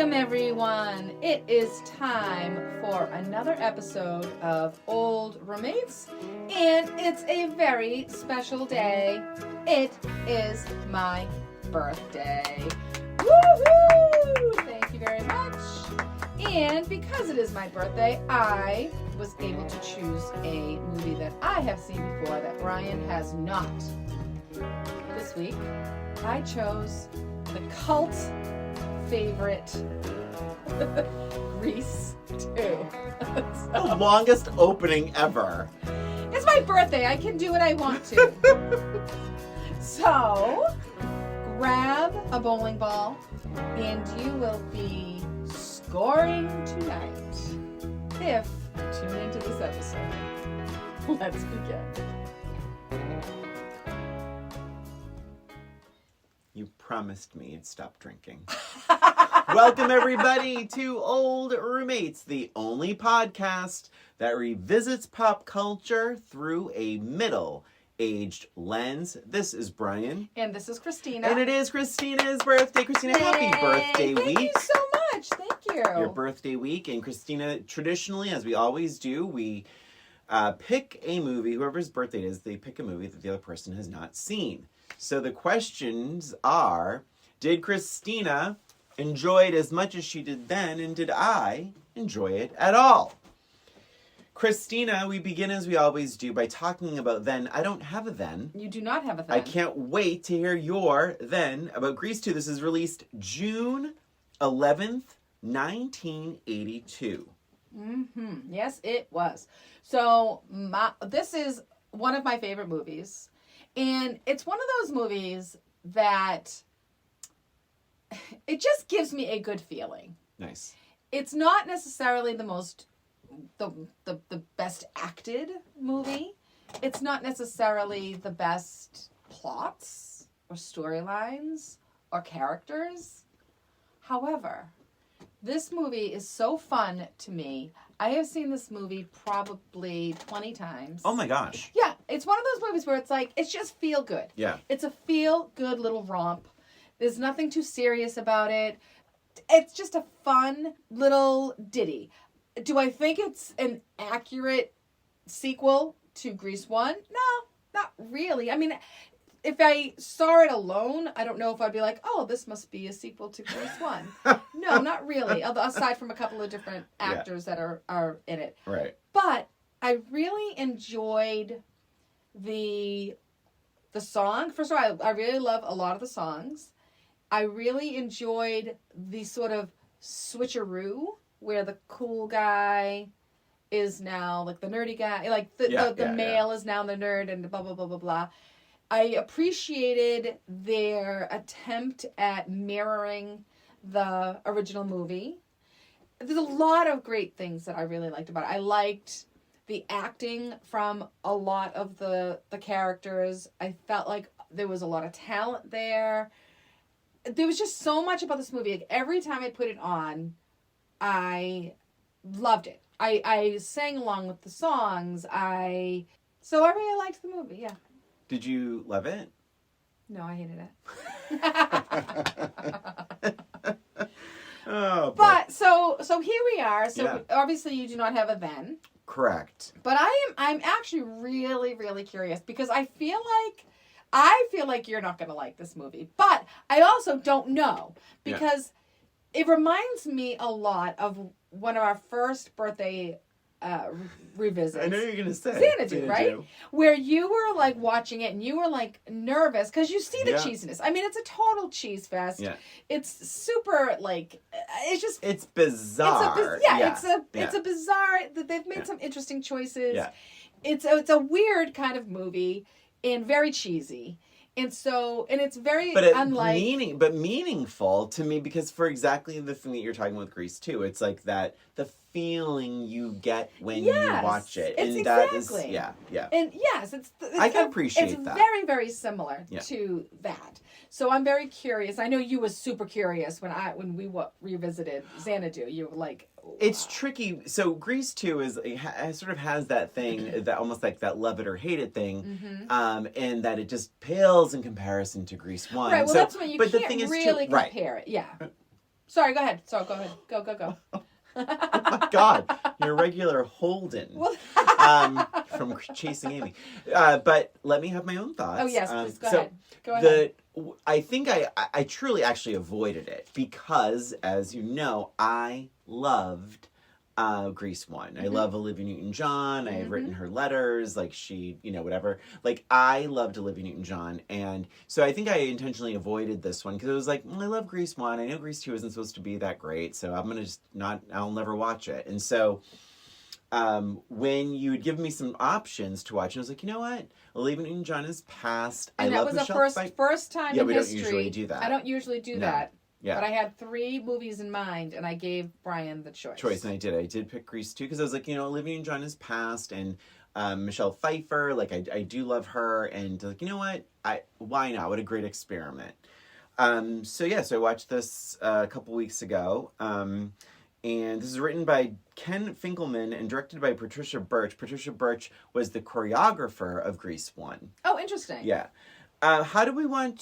Welcome, everyone. It is time for another episode of Old Roommates, and it's a very special day. It is my birthday. Woohoo! Thank you very much. And because it is my birthday, I was able to choose a movie that I have seen before that Brian has not. This week, I chose the cult favorite Grease 2. The longest opening ever. It's my birthday. I can do what I want to. So, grab a bowling ball and you will be scoring tonight if you tune into this episode. Let's begin. You promised me you'd stop drinking. Welcome, everybody, to Old Roommates, the only podcast that revisits pop culture through a middle-aged lens. This is Brian. And this is Christina. And it is Christina's birthday. Christina, happy birthday week. Thank you so much. Thank you. Your birthday week. And Christina, traditionally, as we always do, we pick a movie. Whoever's birthday it is, they pick a movie that the other person has not seen. So the questions are, did Christina enjoy it as much as she did then, and did I enjoy it at all? Christina, we begin as we always do by talking about then. I don't have a then. You do not have a then. I can't wait to hear your then about Grease 2. This is released June 11th, 1982. Yes, it was. So this is one of my favorite movies. And it's one of those movies that it just gives me a good feeling. Nice. It's not necessarily the best acted movie. It's not necessarily the best plots or storylines or characters. However, this movie is so fun to me. I have seen this movie probably 20 times. Oh my gosh. Yeah, it's one of those movies where it's like, it's just feel good. Yeah. It's a feel good little romp. There's nothing too serious about it. It's just a fun little ditty. Do I think it's an accurate sequel to Grease 1? No, not really. I mean, if I saw it alone, I don't know if I'd be like, oh, this must be a sequel to Grease 1. No, not really. Aside from a couple of different actors that are in it. Right. But I really enjoyed the song. First of all, I really love a lot of the songs. I really enjoyed the sort of switcheroo where the cool guy is now like the nerdy guy. Like the male is now the nerd and blah, blah, blah, blah, blah. I appreciated their attempt at mirroring the original movie. There's a lot of great things that I really liked about it. I liked the acting from a lot of the characters. I felt like there was a lot of talent there. There was just so much about this movie. Like, every time I put it on, I loved it. I sang along with the songs. So I really liked the movie, yeah. Did you love it? No, I hated it. Oh, but so here we are. So obviously you do not have a then. Correct. But I'm actually really, really curious because I feel like you're not going to like this movie. But I also don't know because it reminds me a lot of one of our first birthday revisits. I know you're gonna say Xanadu, right? Where you were like watching it and you were like nervous because you see the cheesiness. I mean, it's a total cheese fest. Yeah. It's super like it's bizarre. It's a bizarre. They've made some interesting choices. Yeah. It's a weird kind of movie and very cheesy. And it's very unlike... But meaningful to me because for exactly the thing that you're talking about with Grease 2, it's like the feeling you get when you watch it. And exactly. that is, And yes, I can appreciate that. It's very, very similar to that. So I'm very curious. I know you were super curious when we revisited Xanadu. You were like, wow. It's tricky. So Grease 2 sort of has that thing that almost like that love it or hate it thing, and that it just pales in comparison to Grease 1. Right. Well, that's when you can't really compare it. Yeah. Sorry, go ahead. So go ahead. Go. Oh my God, you're a regular Holden Well, from Chasing Amy. But let me have my own thoughts. oh yes, please go so ahead. Go ahead. I think I truly actually avoided it because, as you know, I loved Grease 1. I love Olivia Newton-John. I have written her letters, like she, whatever. Like, I loved Olivia Newton-John. And so I think I intentionally avoided this one because it was like, well, I love Grease 1. I know Grease 2 isn't supposed to be that great, so I'm going to I'll never watch it. And so when you would give me some options to watch, I was like, you know what? Olivia Newton-John is past. And I love that was the first time in history. We don't usually do that. I don't usually do that. Yeah. But I had 3 movies in mind, and I gave Brian the choice. And I did pick Grease 2 because I was like, Olivia Newton-John is past, and Michelle Pfeiffer, like I do love her, and like, you know what? Why not? What a great experiment. So I watched this a couple weeks ago, and this is written by Ken Finkelman and directed by Patricia Birch. Patricia Birch was the choreographer of Grease 1. Oh, interesting. Yeah. How would you like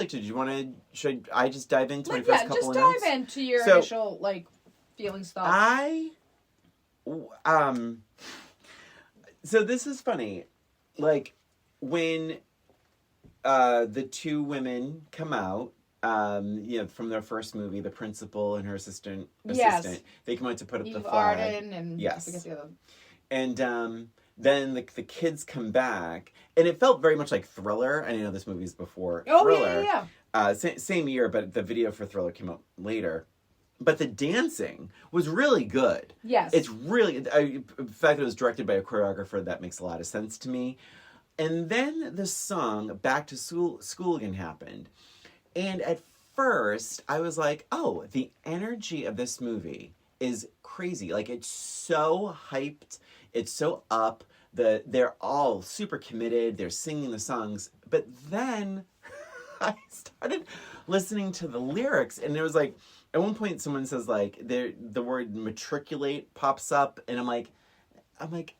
to, should I just dive into my first couple of notes? Just dive into your initial, feelings, thoughts. So this is funny. Like, when the 2 women come out, from their first movie, the principal and her assistant, they come out to put up the flag. Arden and yes. I forget the other. And then the kids come back, and it felt very much like Thriller. And I know this movie's before Thriller. Yeah. Same year, but the video for Thriller came out later. But the dancing was really good. Yes. It's really... the fact that it was directed by a choreographer, that makes a lot of sense to me. And then the song, Back to School Again, happened. And at first, I was like, oh, the energy of this movie is crazy. Like, it's so hyped. It's so up. They're all super committed. They're singing the songs. But then I started listening to the lyrics, and it was like, at one point someone says, like, the word matriculate pops up, and I'm like,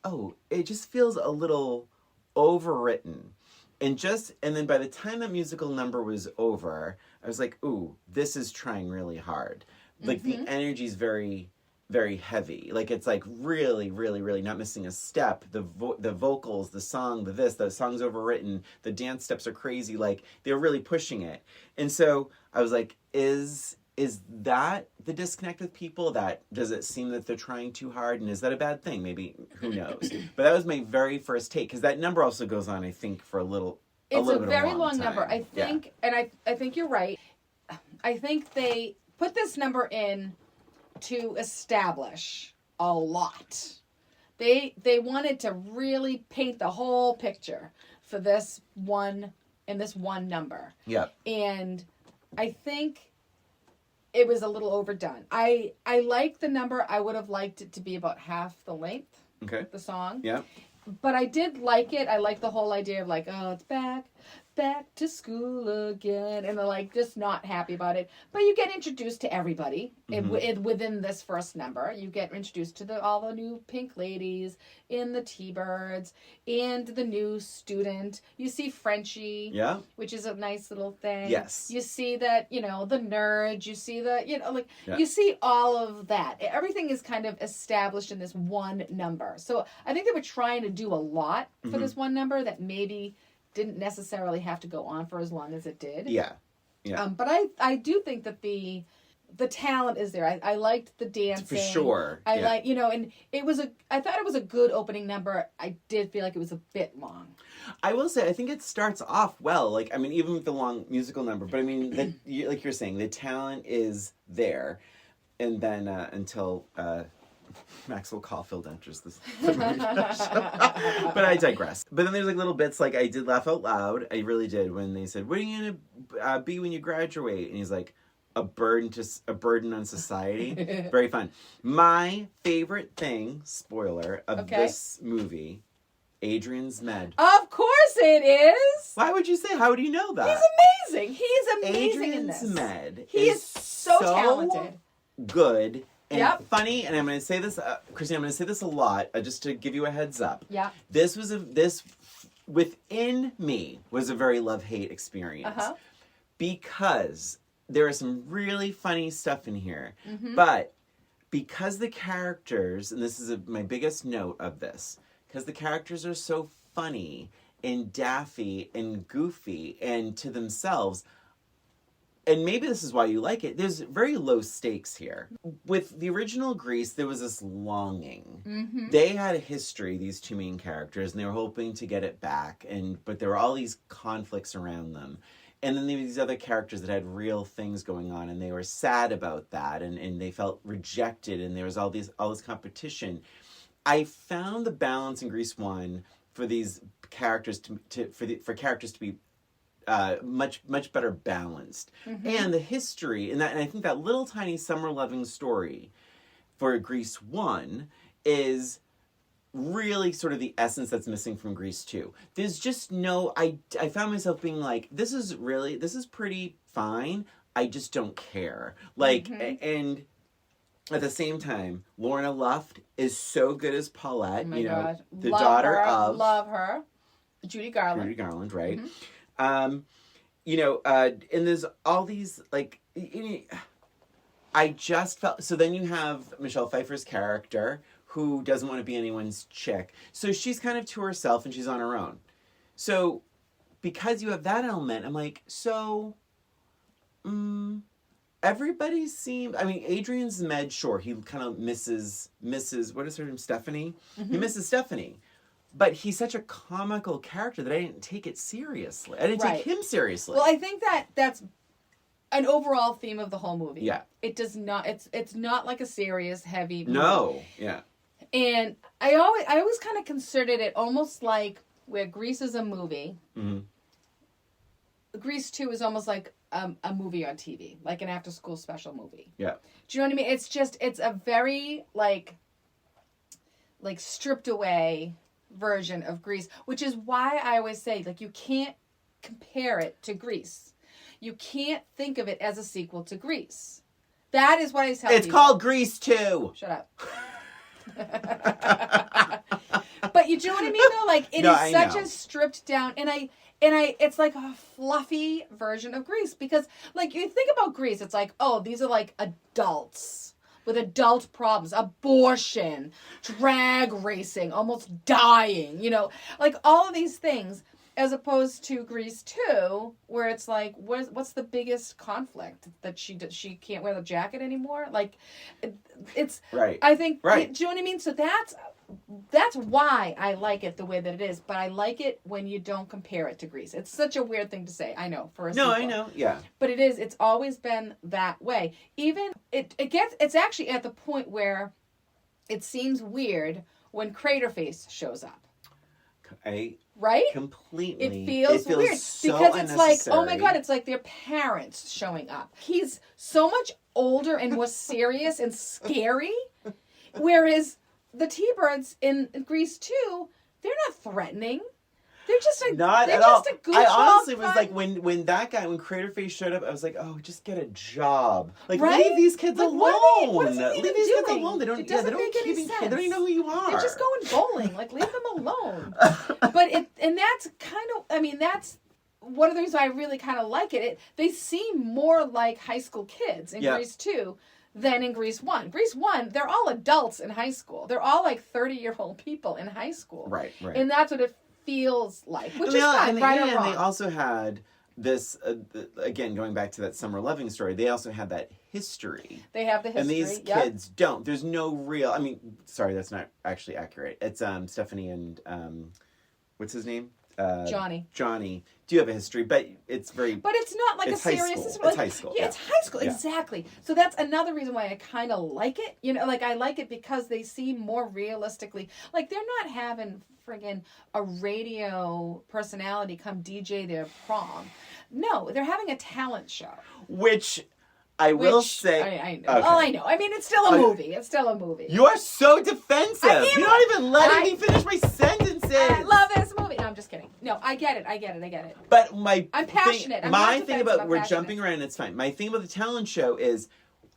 oh, it just feels a little overwritten. And then by the time that musical number was over, I was like, ooh, this is trying really hard. Like, the energy's very, very heavy. Like, it's like really, really, really not missing a step. The vocals, the song, the song's overwritten. The dance steps are crazy. Like, they're really pushing it. And so I was like, is that the disconnect with people? Does it seem that they're trying too hard? And is that a bad thing? Maybe, who knows? But that was my very first take, because that number also goes on, I think, for a little It's a a very long time. number. I think, and I think you're right. I think they put this number in to establish a lot. They wanted to really paint the whole picture for this one number. Yeah. And I think it was a little overdone. I like the number. I would have liked it to be about half the length. Okay. The song. Yeah. But I did like it. I like the whole idea of like, oh, it's back to school again. And they're like just not happy about it. But you get introduced to everybody within this first number. You get introduced to all the new pink ladies in the T-Birds and the new student. You see Frenchie, Yeah. which is a nice little thing. Yes. You see that, the nerd. You see you see all of that. Everything is kind of established in this one number. So I think they were trying to do a lot for this one number that maybe didn't necessarily have to go on for as long as it did. Yeah. Yeah. But I do think that the talent is there. I liked the dancing. For sure. I like, and I thought it was a good opening number. I did feel like it was a bit long. I will say, I think it starts off well. Like, I mean, even with the long musical number, but I mean, like you're saying, the talent is there. And then until Maxwell Caulfield enters the movie. But I digress. But then there's like little bits, like I did laugh out loud. I really did when they said, "What are you gonna be when you graduate?" And he's like, "A burden on society." Very fun. My favorite thing, spoiler, of this movie, Adrian's Med. Of course it is. Why would you say? How do you know that? He's amazing. He's amazing Adrian's in this. Med. He is so talented. Good. And funny, and I'm going to say this, Christine, I'm going to say this a lot, just to give you a heads up. Yeah. This within me, was a very love-hate experience. Uh-huh. Because there is some really funny stuff in here. Mm-hmm. But because the characters, and this is my biggest note of this, because the characters are so funny and daffy and goofy and to themselves, and maybe this is why you like it, there's very low stakes here. With the original Grease, there was this longing. Mm-hmm. They had a history, these two main characters, and they were hoping to get it back, but there were all these conflicts around them. And then there were these other characters that had real things going on, and they were sad about that, and they felt rejected, and there was all this competition. I found the balance in Grease 1 for these characters for characters to be much better balanced. Mm-hmm. And the history, and I think that little tiny summer loving story for Grease 1 is really sort of the essence that's missing from Grease 2. There's just no, I found myself being like, this is pretty fine. I just don't care. Like, and at the same time, Lorna Luft is so good as Paulette, Oh my God. the Love daughter her. of Love her. Judy Garland. Judy Garland, right? Mm-hmm. And there's all these, like, I just felt, so then you have Michelle Pfeiffer's character, who doesn't want to be anyone's chick. So she's kind of to herself and she's on her own. So because you have that element, I'm like, so everybody seemed, I mean, Adrian Zmed, sure, he kind of misses, what is her name, Stephanie? Mm-hmm. He misses Stephanie. But he's such a comical character that I didn't take it seriously. I didn't take him seriously. Well, I think that's an overall theme of the whole movie. Yeah. It does not, it's not like a serious, heavy movie. No, yeah. And I always kind of considered it almost like where Grease is a movie. Mm-hmm. Grease 2 is almost like a movie on TV, like an after-school special movie. Yeah. Do you know what I mean? It's a very, like stripped away version of Grease, which is why I always say, like, you can't compare it to Grease. You can't think of it as a sequel to Grease. That is what I tell It's people. called Grease 2. Shut up. But you know what I mean, though? Like, it is such a stripped down, and I it's like a fluffy version of Grease, because, like, you think about Grease, it's like, oh, these are like adults with adult problems, abortion, drag racing, almost dying, like all of these things, as opposed to Grease 2, where it's like, what's the biggest conflict? That she can't wear the jacket anymore? Like, it's... Right. I think... Right. Do you know what I mean? So that's why I like it the way that it is, but I like it when you don't compare it to Grease. It's such a weird thing to say, I know, for a sequel. No, I know, yeah. But it's always been that way. Even, it's actually at the point where it seems weird when Craterface shows up. Right? Completely. It feels weird so because it's like, oh my unnecessary. God, it's like their parents showing up. He's so much older and more serious and scary, whereas the T-Birds in Grease 2, they're not threatening. They're just a Not they're at all. just a goofball I honestly was fun- like, when Craterface showed up, I was like, oh, just get a job. Like, Right? leave these kids Like, alone. what is he even Leave these kids doing? alone. They don't. It Yeah, they doesn't don't make any even care. They don't sense. even know who you are. They're just going bowling. Like, leave them alone. And that's kind of, I mean, that's one of the reasons I really kind of like it. They seem more like high school kids in Grease 2 than in Grease 1. Grease 1, they're all adults in high school. They're all like 30-year-old people in high school. Right. And that's what it feels like, which is fine, right or wrong. And they also had this, again, going back to that summer loving story, they also had that history. They have the history. And these kids don't. There's no real, I mean, sorry, that's not actually accurate. It's Stephanie and, what's his name? Johnny. Do you have a history? But it's very... But it's not like it's a high serious... school. It's high school. Yeah, it's high school. Yeah. Exactly. So that's another reason why I kind of like it. Like, I like it because they seem more realistically... Like, they're not having friggin' a radio personality come DJ their prom. No, they're having a talent show. Which I will say... I know. Okay. Oh, I know. I mean, it's still a movie. It's still a movie. You are so defensive. You're not even letting me finish my sentences. I love this movie. No, I'm just kidding. No, I get it. But I'm passionate. I'm my not thing defensive, about I'm we're passionate. jumping around. It's fine. My thing about the talent show is,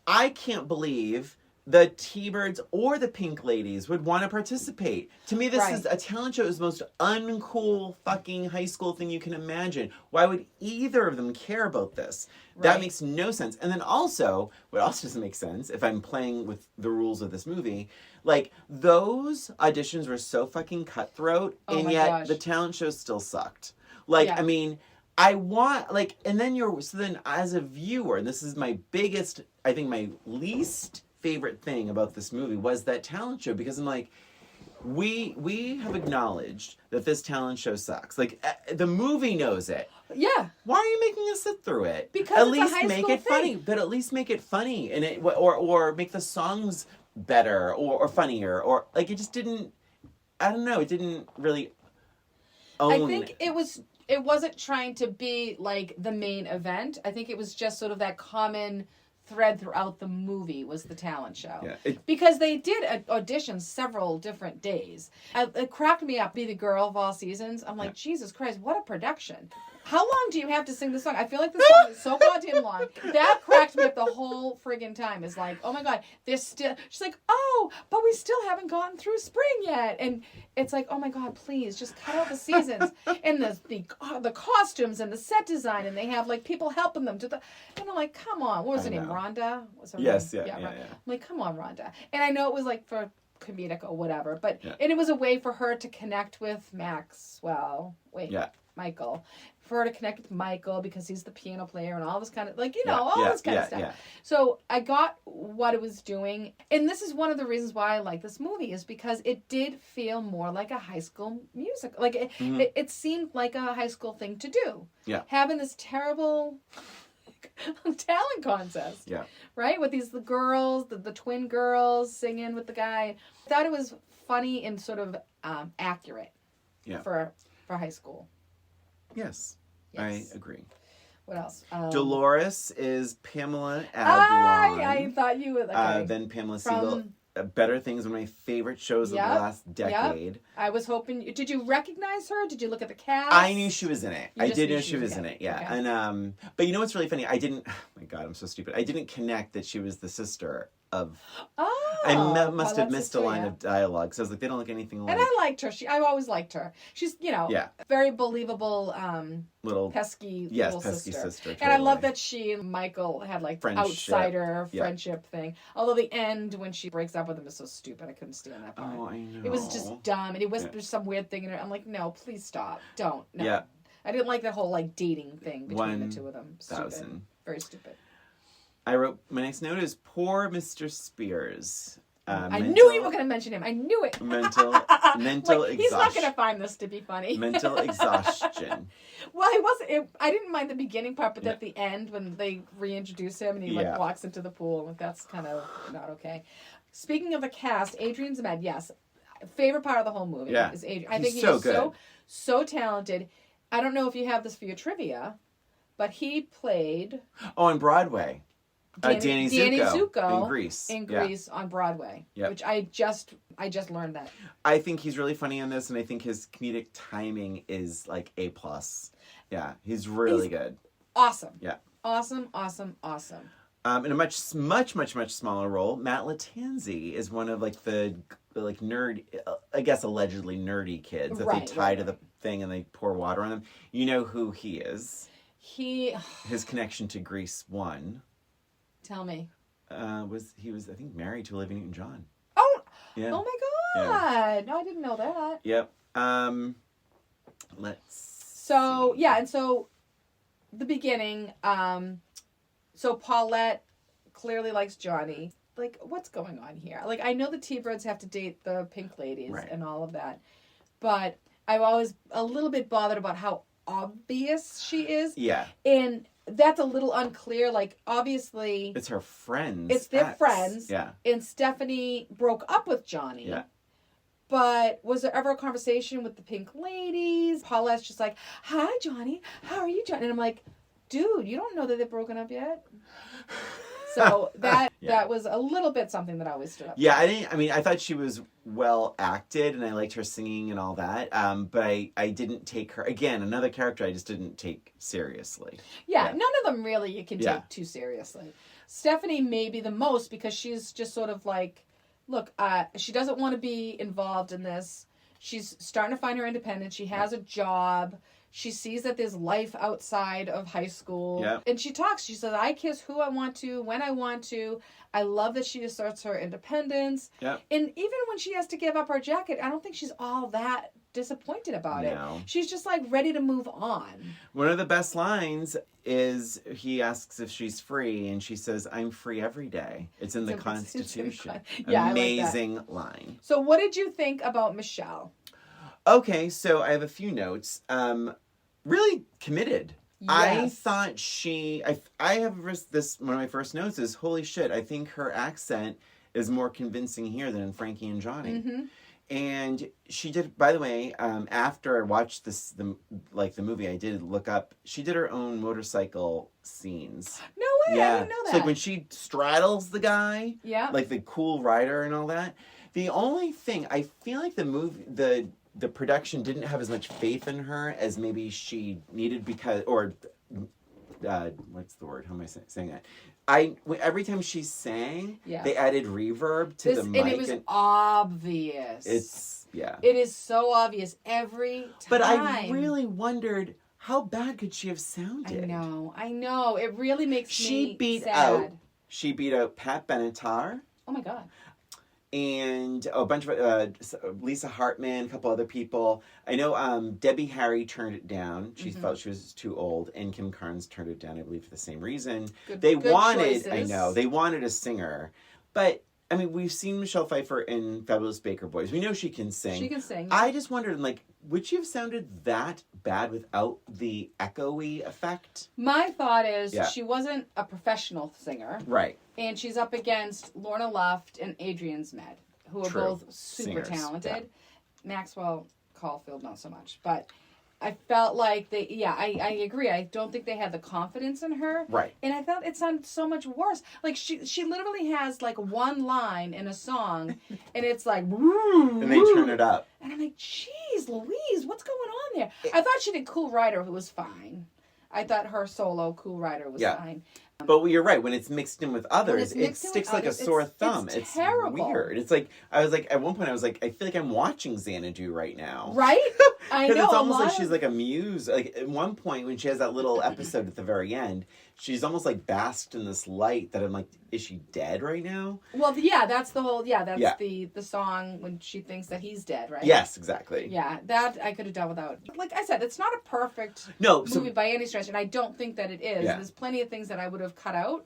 I can't believe the T-Birds or the Pink Ladies would want to participate. To me, this Right. is a talent show is the most uncool fucking high school thing you can imagine. Why would either of them care about this? That Right. makes no sense. And then also, what also doesn't make sense, if I'm playing with the rules of this movie, like, those auditions were so fucking cutthroat, Oh and my yet gosh. the talent show still sucked. Like, Yeah. I mean, I want, like, and then so then as a viewer, and this is my biggest, I think my least favorite thing about this movie was that talent show, because I'm like, we have acknowledged that this talent show sucks. Like, the movie knows it. Yeah. Why are you making us sit through it? Because at it's a least high make school it funny, thing. but at least make it funny, and or make the songs better or funnier, or like, it just didn't. I don't know. It didn't really own. I think it wasn't trying to be like the main event. I think it was just sort of that common thread throughout the movie was the talent show. Yeah, because they did audition several different days. It cracked me up. Be the Girl of All Seasons. I'm like, Jesus Christ, what a production. How long do you have to sing the song? I feel like the song is so goddamn long. That cracked me up the whole friggin' time. It's like, oh my God, they're still... She's like, oh, but we still haven't gotten through spring yet. And it's like, oh my God, please, just cut out the seasons. And the costumes and the set design, and they have like people helping them to the... And I'm like, come on. What was her name? know. Rhonda? Was her Yes, name? yeah. I'm like, come on, Rhonda. And I know it was like for comedic or whatever, but Yeah. and it was a way for her to connect with Maxwell. Yeah. Michael. For her to connect with Michael because he's the piano player and all this kind of, like, Yeah, all yeah, this kind of yeah, stuff. yeah. So I got what it was doing. And this is one of the reasons why I like this movie, is because it did feel more like a high school musical. Like, it seemed like a high school thing to do. Yeah. Having this terrible talent contest. Yeah. Right? With the girls, the twin girls singing with the guy. I thought it was funny and sort of accurate Yeah. for high school. Yes. Yes. I agree. What else? Dolores is Pamela Adlon. I thought you would. Okay. Then Pamela From- Siegel. Better Things, one of my favorite shows of the Yep, last decade. I was hoping. Did you recognize her? Did you look at the cast? I knew she was in it. You I just did knew know she she was was in in it. it, yeah. Okay. And but you know what's really funny? I didn't. Oh my God, I'm so stupid. I didn't connect that she was the sister of. Oh, I well, must have that's missed a true, line yeah. of dialogue. So I was like, they don't look anything like And I liked her. I've always liked her. She's, Yeah. very believable, little. pesky Yes, little pesky sister. And I love totally. that she and Michael had like Friendship. outsider Yeah. friendship thing. Although the end when she breaks up with him is so stupid. I couldn't stand that part. Oh, I know. It was just dumb, and he whispers some weird thing in her. I'm like, no, please stop. Don't. No. Yeah. I didn't like that whole like dating thing between the 1,000. two of them. Stupid. Very stupid. I wrote my next note is poor Mr. Spears. I knew you were going to mention him. I knew it. mental Like, he's not going exhaustion. to find this to be funny. Mental exhaustion. Well, he wasn't. I didn't mind the beginning part, but Yeah. at the end when they reintroduce him and he Yeah. like walks into the pool, that's kind of not okay. Speaking of the cast, Adrian Zmed, yes, favorite part of the whole movie Yeah. is Adrian. I He's think he's so so good. talented. I don't know if you have this for your trivia, but he played Oh, on Broadway. Danny Zuko in Grease. in Yeah. Grease on Broadway, Yep. which I just learned that. I think he's really funny on this, and I think his comedic timing is like A+. Yeah, he's really good. Awesome. Yeah. Awesome. In a much smaller role, Matt Lattanzi is one of like the nerd, I guess allegedly nerdy kids that Right, they tie right, to the thing and they pour water on them. You know who he is? He His connection to Grease 1 tell me. was I think married to Olivia Newton-John. Oh, Yeah. oh my God! No, I didn't know that. Yep. Let's. So see. yeah, and so the beginning. So Paulette clearly likes Johnny. Like, what's going on here? Like, I know the T-Birds have to date the Pink Ladies Right. and all of that, but I'm always a little bit bothered about how obvious she is, Yeah, and that's a little unclear. Like, obviously, it's her friends. it's their ex. friends. Yeah. And Stephanie broke up with Johnny. Yeah. But was there ever a conversation with the Pink Ladies? Paulette's just like, hi, Johnny. How are you, Johnny? And I'm like, dude, you don't know that they've broken up yet? So that was a little bit something that always stood up. Yeah, I thought she was well acted, and I liked her singing and all that. But I didn't take her, again, another character I just didn't take seriously. Yeah, Yeah. none of them really you can Yeah. take too seriously. Stephanie maybe the most because she's just sort of like, look, she doesn't want to be involved in this. She's starting to find her independence. She has a job. She sees that there's life outside of high school. Yep. And she talks. She says, I kiss who I want to, when I want to. I love that she asserts her independence. Yep. And even when she has to give up her jacket, I don't think she's all that disappointed about it. No. She's just like ready to move on. One of the best lines is he asks if she's free, and she says, I'm free every day. It's in the It's in- Constitution. Yeah, I like that. Amazing line. So what did you think about Michelle? Okay, so I have a few notes. Really committed. I Yes. thought I have this, one of my first notes is, holy shit, I think her accent is more convincing here than in Frankie and Johnny. Mm-hmm. And she did, by the way, after I watched the movie, I did look up, she did her own motorcycle scenes. No way, I didn't know that. So like when she straddles the guy, Yeah. like the cool rider and all that. The only thing, I feel like the production didn't have as much faith in her as maybe she needed because, or what's the word? How am I saying that? Every time she sang, Yeah. they added reverb to the mic. And it was obvious. It is so obvious every time. But I really wondered, how bad could she have sounded? I know. It really makes She me beat sad. out Pat Benatar. Oh my God. And a bunch of Lisa Hartman, a couple other people. I know Debbie Harry turned it down. She felt she was too old, and Kim Carnes turned it down, I believe, for the same reason. Good They choices. wanted a singer, but I mean, we've seen Michelle Pfeiffer in Fabulous Baker Boys. We know she can sing. She can sing. I just wondered, like, would she have sounded that bad without the echoey effect? My thought is Yeah. she wasn't a professional singer. Right. And she's up against Lorna Luft and Adrian Zmed, who are True. both super Singers, talented. yeah. Maxwell Caulfield, not so much. But I felt like I agree. I don't think they had the confidence in her. Right. And I thought it sounded so much worse. Like she literally has like one line in a song and it's like And they turn it up. and I'm like, geez Louise, what's going on there? I thought she did Cool Rider, who was fine. I thought her solo Cool Rider was fine. But you're right. When it's mixed in with others, it's it mixed in with sticks like a others, sore it's thumb. It's terrible. weird. It's like I was like at one point I was like I feel like I'm watching Xanadu right now. Right? I know. Because it's almost like she's she's like a muse. Like at one point when she has that little episode at the very end, she's almost like basked in this light that I'm like, is she dead right now? Well, yeah, that's the whole. Yeah, that's Yeah. the song when she thinks that he's dead, right? Yes, exactly. Yeah, that I could have done without. Like I said, it's not a perfect No, so movie by any stretch, and I don't think that it is. Yeah. There's plenty of things that I would have cut out.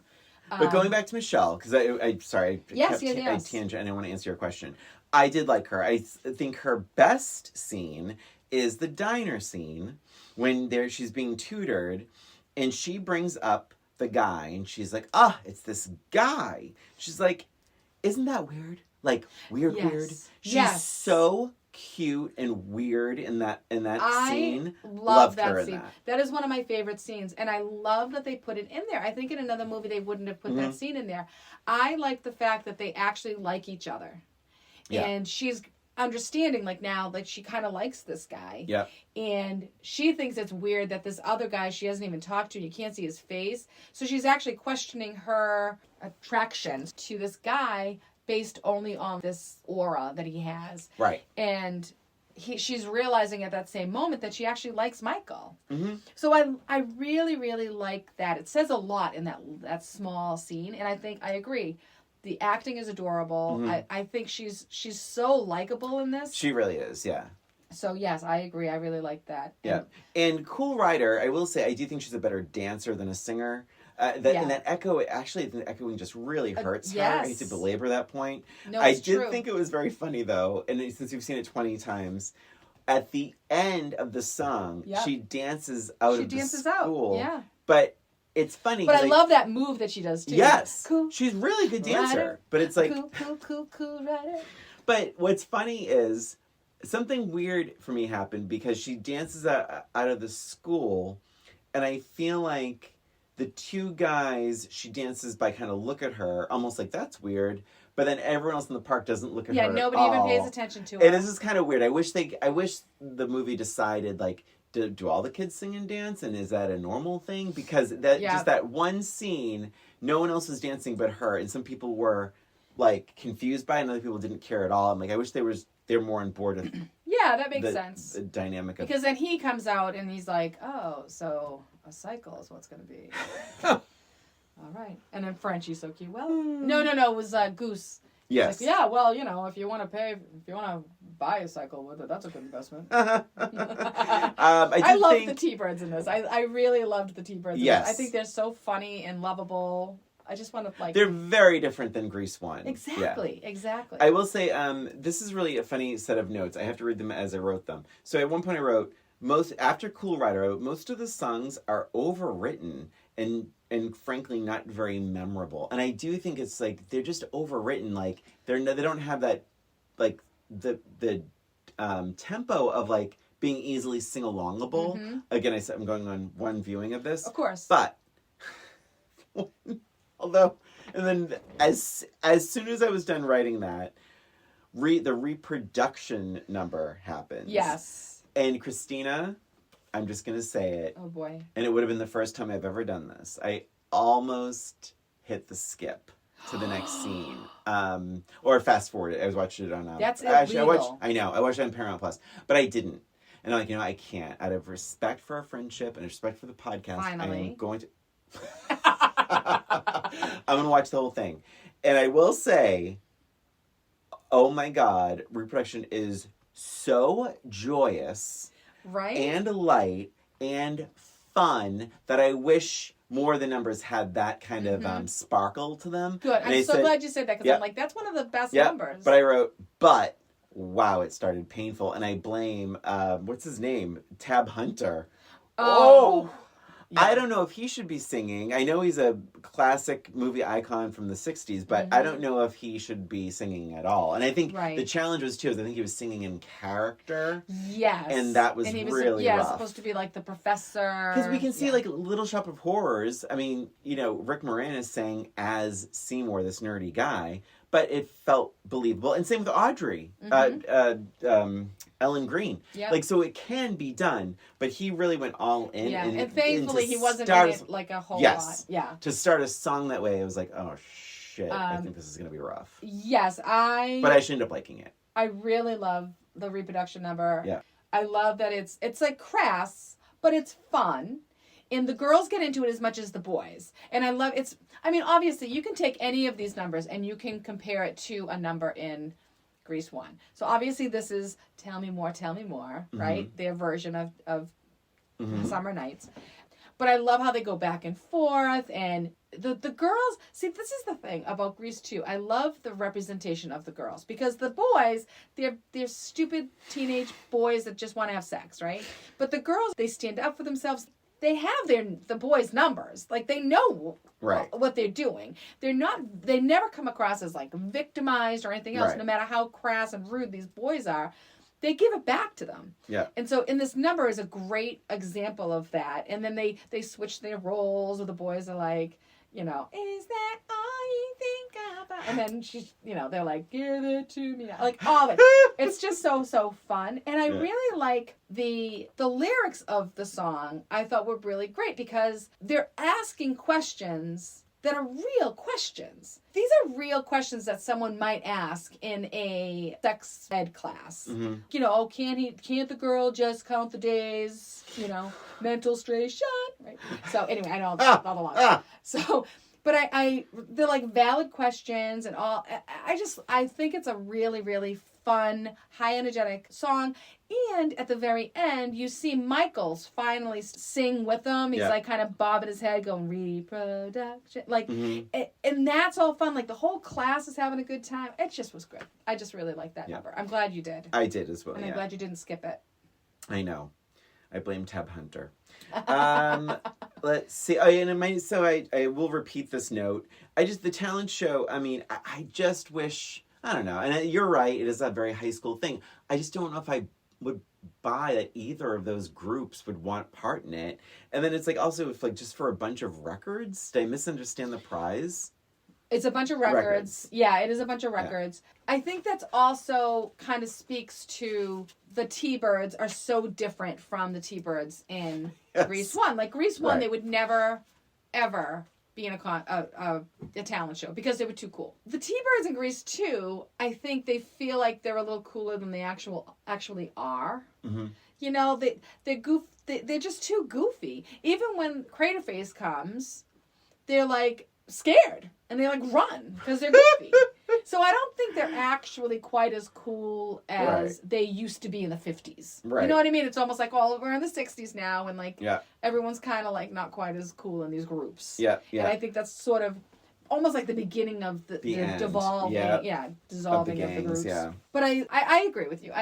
but going back to Michelle, because I sorry, I Yes, kept yes, yes. I tangent, and I want to answer your question. I did like her. I think her best scene is the diner scene when she's being tutored, and she brings up the guy, and she's like, it's this guy. She's like, isn't that weird? Like weird. She's Yes. so cute and weird in that scene. Love Loved her that in scene. that. That is one of my favorite scenes, and I love that they put it in there. I think in another movie they wouldn't have put Mm-hmm. that scene in there. I like the fact that they actually like each other, Yeah. and she's understanding like now like she kind of likes this guy. Yeah. And she thinks it's weird that this other guy she hasn't even talked to, and you can't see his face. So she's actually questioning her attraction to this guy based only on this aura that he has. Right. And she's realizing at that same moment that she actually likes Michael. Mm-hmm. So I really, really like that. It says a lot in that small scene. And I agree. The acting is adorable. Mm-hmm. I think she's so likable in this. She really is, yeah. So yes, I agree. I really like that. Yeah. And Cool Rider, I will say, I do think she's a better dancer than a singer. And that echo, actually, the echoing just really hurts her. I hate to yes. belabor that point. No, I it's did true. think it was very funny, though, and since you've seen it 20 times, at the end of the song, Yep. she dances out She of dances the out. school. Yeah. But it's funny. But I like, love that move that she does too. Yes. Cool. She's really good dancer. Rider. But it's like, Cool rider. but what's funny is something weird for me happened because she dances out of the school, and I feel like the two guys she dances by kind of look at her, almost like that's weird. But then everyone else in the park doesn't look at her. Yeah, at nobody even all. pays attention to her. And this is kind of weird. I wish the movie decided like do all the kids sing and dance, and is that a normal thing? Because that Yeah. just that one scene, no one else was dancing but her, and some people were like confused by it, and other people didn't care at all. I'm like, I wish they're more on board with Yeah, that makes sense. the dynamic of Because then he comes out and he's like, oh, so a cycle is what's going to be. All right. And then Frenchie's so cute. Well, no, it was Goose. yes. Like, yeah, well, if you want to buy a cycle with it, that's a good investment. I I love think the T-Birds in this. I really loved the T-Birds in Yes. this. I think they're so funny and lovable. I just want to they're very different than Grease 1. Yeah. Exactly. I will say, this is really a funny set of notes. I have to read them as I wrote them. So at one point I wrote, after Cool Rider, I wrote, most of the songs are overwritten and frankly not very memorable. And I do think it's like, they're just overwritten. Like, they don't have that, like, the tempo of, like, being easily sing-alongable. Mm-hmm. Again, I'm going on one viewing of this. Of course. But, although, and then as soon as I was done writing that, the reproduction number happens. Yes. And Christina, I'm just going to say it, Oh, boy. and it would have been the first time I've ever done this. I almost hit the skip to the next scene. Or fast forward it. I was watching it on... That's illegal. I watched it on Paramount Plus, but I didn't. And I'm like, I can't. Out of respect for our friendship and respect for the podcast, Finally. I'm going to... I'm going to watch the whole thing. And I will say, oh my God, reproduction is so joyous Right? and light and fun that I wish more of the numbers had that kind of sparkle to them. Good. And I'm so glad you said that because Yep. I'm like, that's one of the best Yeah, numbers. but I wrote, wow, it started painful. And I blame, what's his name? Tab Hunter. Oh. Yeah. I don't know if he should be singing. I know he's a classic movie icon from the 60s, but I don't know if he should be singing at all. And I think the challenge was, too, is I think he was singing in character. Yes. And that was really rough. Supposed to be like the professor. Because we can see, like, Little Shop of Horrors. I mean, Rick Moranis sang as Seymour, this nerdy guy, but it felt believable. And same with Audrey, Ellen Green. Yep. Like, so it can be done, but he really went all in. Yeah, and thankfully thankfully he wasn't in it like a whole lot. Yeah. To start a song that way, it was like, oh, shit, I think this is going to be rough. Yes, But I should end up liking it. I really love the reproduction number. Yeah. I love that it's like crass, but it's fun. And the girls get into it as much as the boys. And I love obviously you can take any of these numbers and you can compare it to a number in Grease 1. So obviously this is Tell Me More, right? Their version of Summer Nights. But I love how they go back and forth, and the girls, see, this is the thing about Grease 2. I love the representation of the girls, because the boys, they're stupid teenage boys that just want to have sex, right? But the girls, they stand up for themselves. They have the boys' numbers. Like, they know what they're doing. They never come across as, like, victimized or anything else, no matter how crass and rude these boys are. They give it back to them. Yeah. And so in this number is a great example of that. And then they switch their roles, where the boys are like, is that all you think about? And then she's, they're like, give it to me. Like, all of it. It's just so fun. And I really like the lyrics of the song. I thought were really great because they're asking questions that are real questions. These are real questions that someone might ask in a sex ed class. Mm-hmm. Can't the girl just count the days? Mental stration, right? So anyway, I know all the long. So, but they're like valid questions and all. I think it's a really, really fun, high energetic song. And at the very end, you see Michaels finally sing with them. He's like kind of bobbing his head, going reproduction, like, and that's all fun. Like the whole class is having a good time. It just was good. I just really liked that number. I'm glad you did. I did as well. And I'm glad you didn't skip it. I know. I blame Tab Hunter. Let's see. I will repeat this note. The talent show. I mean, I just wish. I don't know. And you're right. It is a very high school thing. I just don't know if I would buy that either of those groups would want part in it. And then it's like also if like just for a bunch of records, did I misunderstand the prize? It's a bunch of records. Yeah, it is a bunch of records. Yeah. I think that's also kind of speaks to the T-Birds are so different from the T-Birds in Grease 1. Like Grease 1, they would never, ever be in a talent show because they were too cool. The T-Birds in Grease 2, I think they feel like they're a little cooler than they actually are. Mm-hmm. You know, they're just too goofy. Even when Craterface comes, they're like scared and they like run because they're goofy. So I don't think they're actually quite as cool as they used to be in the 50s. Right. You know what I mean? It's almost like, we're in the 60s now and like everyone's kind of like not quite as cool in these groups. Yeah, yeah. And I think that's sort of almost like the beginning of the dissolving of the groups. Yeah. But I agree with you.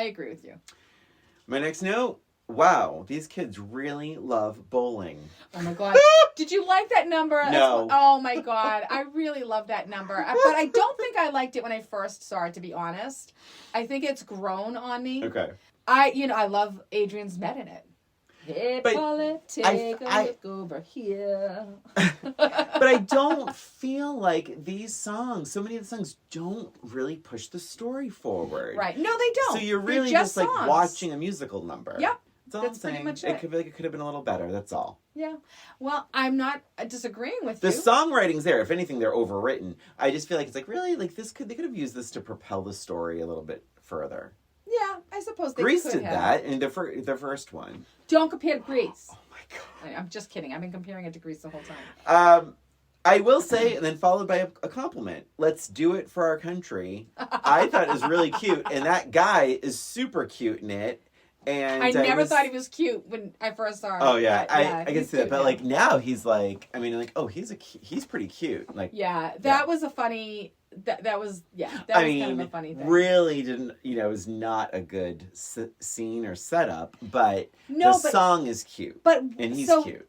My next note. Wow, these kids really love bowling. Oh my God. Did you like that number? No. Oh my God. I really love that number. But I don't think I liked it when I first saw it, to be honest. I think it's grown on me. Okay. I love Adrian's Met in it. Hey, Paula, take a look over here. But I don't feel like these songs, so many of the songs don't really push the story forward. Right. No, they don't. So you're really just like watching a musical number. Yep. That's pretty much it. It could have been a little better. That's all. Yeah. Well, I'm not disagreeing with you. The songwriting's there. If anything, they're overwritten. I just feel like it's like really like they could have used this to propel the story a little bit further. Yeah, I suppose they Grease could did have. that in the first one. Don't compare to Grease. Oh my God. I'm just kidding. I've been comparing it to Grease the whole time. I will say, and then followed by a compliment. Let's do it for our country. I thought it was really cute, and that guy is super cute in it. And I never thought he was cute when I first saw him. Oh yeah, I can see that. But like now he's like, I mean, like, oh, he's pretty cute. Like that was a funny. That was kind of a funny thing. Really didn't, was not a good scene or setup, but the song is cute. And he's cute.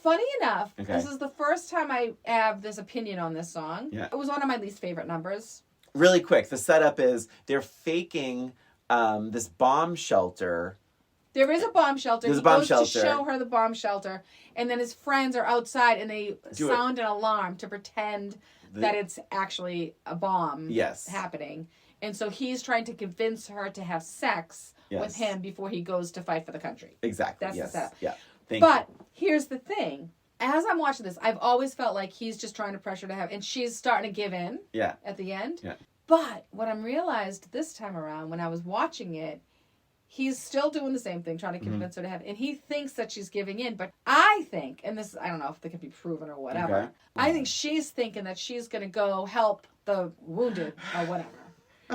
Funny enough, this is the first time I have this opinion on this song. Yeah. It was one of my least favorite numbers. Really quick, the setup is they're faking this bomb shelter. There is a bomb shelter. He goes to show her the bomb shelter, and then his friends are outside, and they sound an alarm to pretend that it's actually a bomb happening. And so he's trying to convince her to have sex with him before he goes to fight for the country. Exactly. That's the setup. Yeah. But here's the thing. As I'm watching this, I've always felt like he's just trying to pressure to have, and she's starting to give in at the end. Yeah. But what I'm realized this time around, when I was watching it, he's still doing the same thing, trying to convince her to have, and he thinks that she's giving in. But I think, and this, I don't know if it can be proven or whatever, I think she's thinking that she's going to go help the wounded or whatever.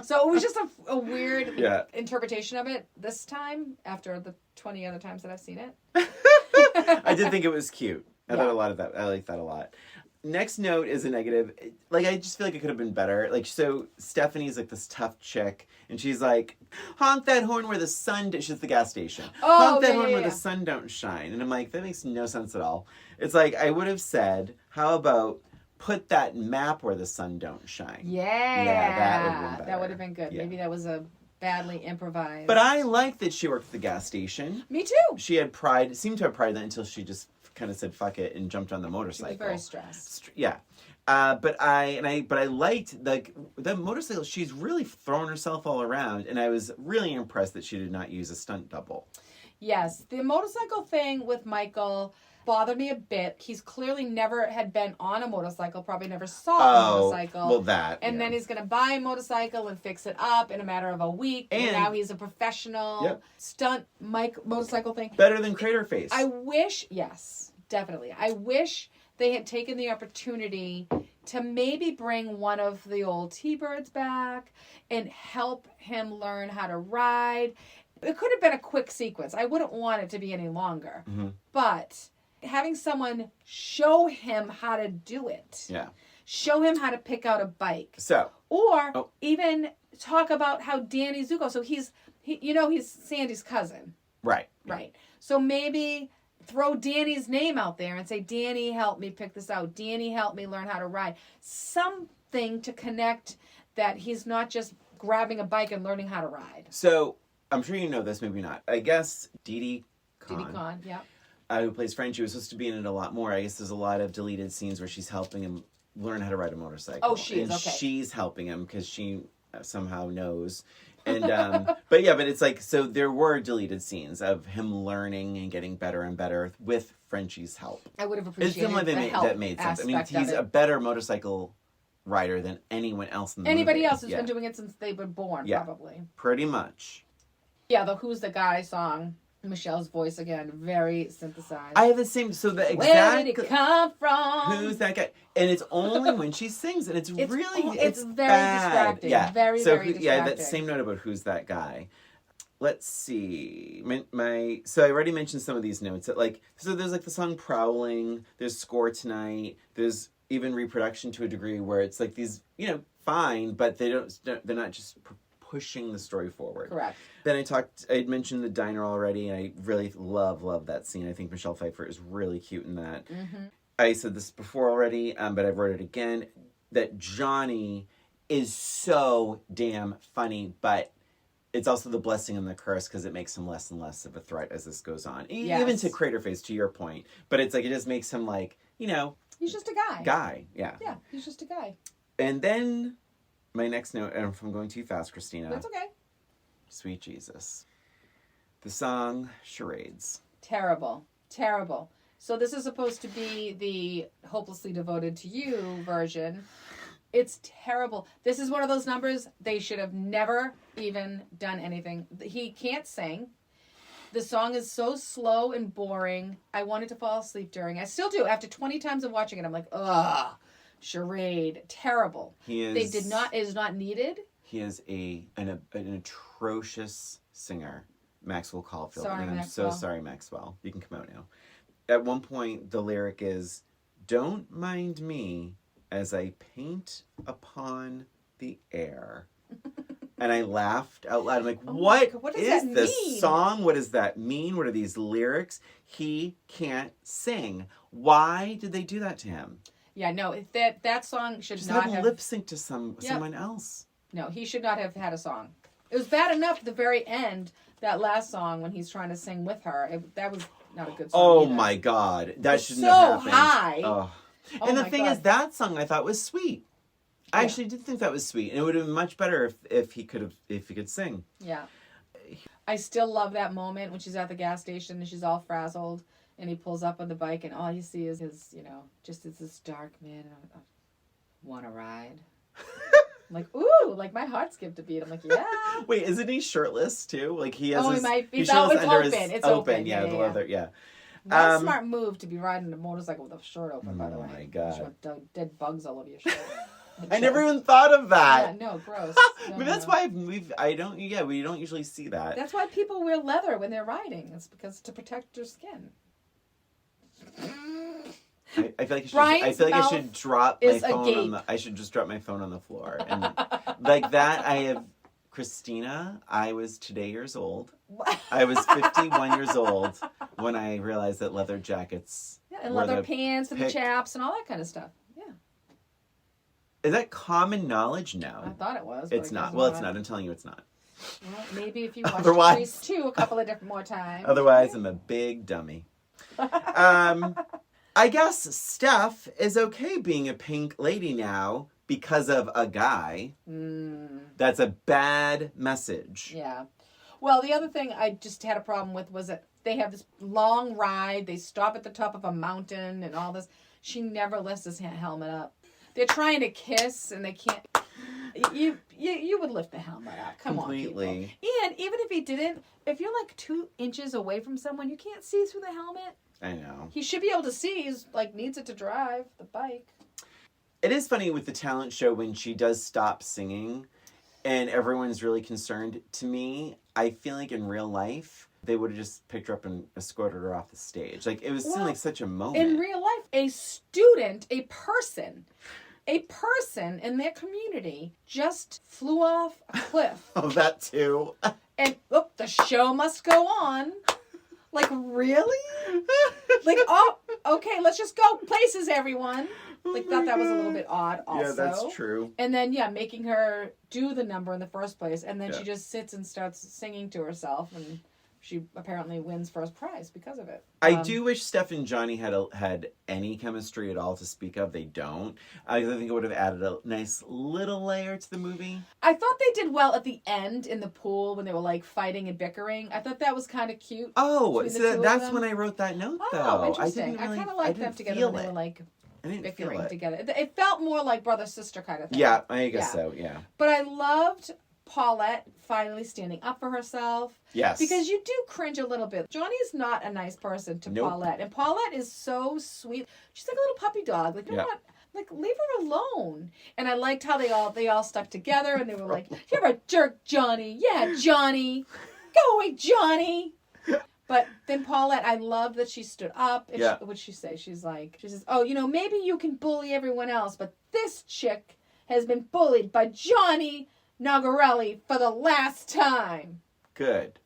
So it was just a weird interpretation of it this time after the 20 other times that I've seen it. I did think it was cute. I thought a lot of that. I like that a lot. Next note is a negative. Like, I just feel like it could have been better. Like, so Stephanie's like this tough chick, and she's like, honk that horn where the sun... She's at the gas station. Honk that horn where the sun don't shine. And I'm like, that makes no sense at all. It's like, I would have said, how about put that map where the sun don't shine? Yeah, that would have been better. That would have been good. Yeah. Maybe that was a badly improvised. But I like that she worked at the gas station. Me too. She had pride, seemed to have pride in that until she just kind of said fuck it and jumped on the motorcycle. She was very stressed. Yeah. But I liked like the motorcycle. She's really throwing herself all around, and I was really impressed that she did not use a stunt double. Yes, the motorcycle thing with Michael bothered me a bit. He's clearly never had been on a motorcycle, probably never saw a motorcycle. Well, that. And then he's going to buy a motorcycle and fix it up in a matter of a week. And now he's a professional stunt motorcycle thing. Better than Craterface. I wish, yes, definitely. I wish they had taken the opportunity to maybe bring one of the old T-Birds back and help him learn how to ride. It could have been a quick sequence. I wouldn't want it to be any longer. Mm-hmm. But having someone show him how to do it. Yeah. Show him how to pick out a bike. So. Or even talk about how Danny Zuko. So he's Sandy's cousin. Right. Right. So maybe throw Danny's name out there and say, Danny, help me pick this out. Danny, help me learn how to ride. Something to connect that he's not just grabbing a bike and learning how to ride. So, I'm sure you know this, maybe not. I guess Didi Khan. Yeah. Who plays Frenchie was supposed to be in it a lot more. I guess there's a lot of deleted scenes where she's helping him learn how to ride a motorcycle. Oh, she is, and okay. she's helping him because she somehow knows. And but it's like, so there were deleted scenes of him learning and getting better and better with Frenchie's help. I would have It's appreciated the the help that made sense. I mean, aspect he's of a it. better motorcycle rider than anyone else in the Anybody movie. else who's Yeah, been doing it since they were born, Yeah. probably. pretty much. Yeah, the Who's the Guy song. Michelle's voice again, very synthesized. I have the same. So the Where did exact. it come from? Who's that guy? And it's only when she sings, and it's It's really very bad. distracting. Yeah, Very, so very yeah, that distracting. same note about who's that guy. Let's see. So I already mentioned some of these notes. That like, so there's like the song "Prowling." There's "Score Tonight." There's even reproduction to a degree where it's like these, fine, but they're not just pushing the story forward. Correct. Then I'd mentioned the diner already, and I really love that scene. I think Michelle Pfeiffer is really cute in that. Mm-hmm. I said this before already, but I wrote it again, that Johnny is so damn funny, but it's also the blessing and the curse because it makes him less and less of a threat as this goes on. Yes. Even to Craterface, to your point. But it's like, it just makes him like, He's just a guy. yeah. Yeah, he's just a guy. And then my next note, and if I'm going too fast, Christina. That's okay. Sweet Jesus. The song Charades. Terrible. Terrible. So this is supposed to be the Hopelessly Devoted to You version. It's terrible. This is one of those numbers they should have never even done anything. He can't sing. The song is so slow and boring. I wanted to fall asleep during. I still do. After 20 times of watching it, I'm like, ugh, charade. Terrible. It is not needed. He is an atrocious singer, Maxwell Caulfield. Sorry, and I'm Maxwell. so sorry, Maxwell. You can come out now. At one point, the lyric is, "Don't mind me as I paint upon the air." And I laughed out loud. I'm like, Oh my what God, what does is that this mean? song? What does that mean? What are these lyrics? He can't sing. Why did they do that to him? Yeah, no, that song should Just not have him have. lip sync to Yep. someone else. No, he should not have had a song. It was bad enough at the very end, that last song when he's trying to sing with her. That was not a good song. Oh either. my God. That It's shouldn't so have happened. high. Oh. Oh And the my thing God. is, that song I thought was sweet. I Yeah. actually did think that was sweet. And it would have been much better if he could sing. Yeah. I still love that moment when she's at the gas station and she's all frazzled and he pulls up on the bike and all you see is his, just it's this dark man. And I want to ride. I'm like, ooh, like my heart skipped a beat. I'm like, yeah. Wait, isn't he shirtless too? Like he has Oh, he his, might be. he's No, shirtless it's under open. his It's open. Yeah, Yeah, the yeah. leather, yeah. What a smart move to be riding a motorcycle with a shirt open, by the Oh way. my God. You want dead bugs all over your shirt. I never even thought of that. Yeah, no, gross. No, But that's no. why we don't usually see that. That's why people wear leather when they're riding. It's because to protect your skin. I feel like Brian's I should drop my is phone agape. I should just drop my phone on the floor. And like that Christina, I was today years old. I was 51 years old when I realized that leather jackets Yeah, and were leather the pants and the pick- chaps and all that kind of stuff. Yeah, Is that common knowledge I now? thought it was. but It's I not. guess Well, it's not. I'm telling you it's not. Well, maybe if you watch Otherwise- Grease 2 a couple of different more times. Otherwise, I'm a big dummy. I guess Steph is okay being a pink lady now because of a guy. That's a bad message. Yeah. Well, the other thing I just had a problem with was that they have this long ride. They stop at the top of a mountain and all this. She never lifts his helmet up. They're trying to kiss and they can't. You would lift the helmet up. Come Completely. on, people. And even if he didn't, if you're like 2 inches away from someone, you can't see through the helmet. I know. He should be able to see. He's like needs it to drive the bike. It is funny with the talent show when she does stop singing and everyone's really concerned. To me, I feel like in real life, they would have just picked her up and escorted her off the stage. Like, it was seemed like such a moment. In real life, a student, a person in their community just flew off a cliff. Oh, that too. And the show must go on. Like, really? Like, oh, okay, let's just go places, everyone. Like, thought that was a little bit odd also. Yeah, that's true. And then, making her do the number in the first place. And then Yeah. she just sits and starts singing to herself. And she apparently wins first prize because of it. I do wish Steph and Johnny had any chemistry at all to speak of. They don't. I think it would have added a nice little layer to the movie. I thought they did well at the end in the pool when they were like fighting and bickering. I thought that was kind of cute. Oh, between the so two of that's them. when I wrote that note, though. Oh, interesting. I didn't really, kind of liked them together when they were like I didn't feel bickering it. together. It felt more like brother-sister kind of thing. Yeah, I guess Yeah. so, yeah. But I loved Paulette finally standing up for herself. Yes. Because you do cringe a little bit. Johnny's not a nice person to Nope. Paulette. And Paulette is so sweet. She's like a little puppy dog. Like, you know Yeah. what? Like, leave her alone. And I liked how they all stuck together and they were like, you're a jerk, Johnny. Yeah, Johnny. Go away, Johnny. But then Paulette, I love that she stood up. And Yeah. what'd she say? She says, oh, maybe you can bully everyone else, but this chick has been bullied by Johnny Nagarelli for the last time. Good.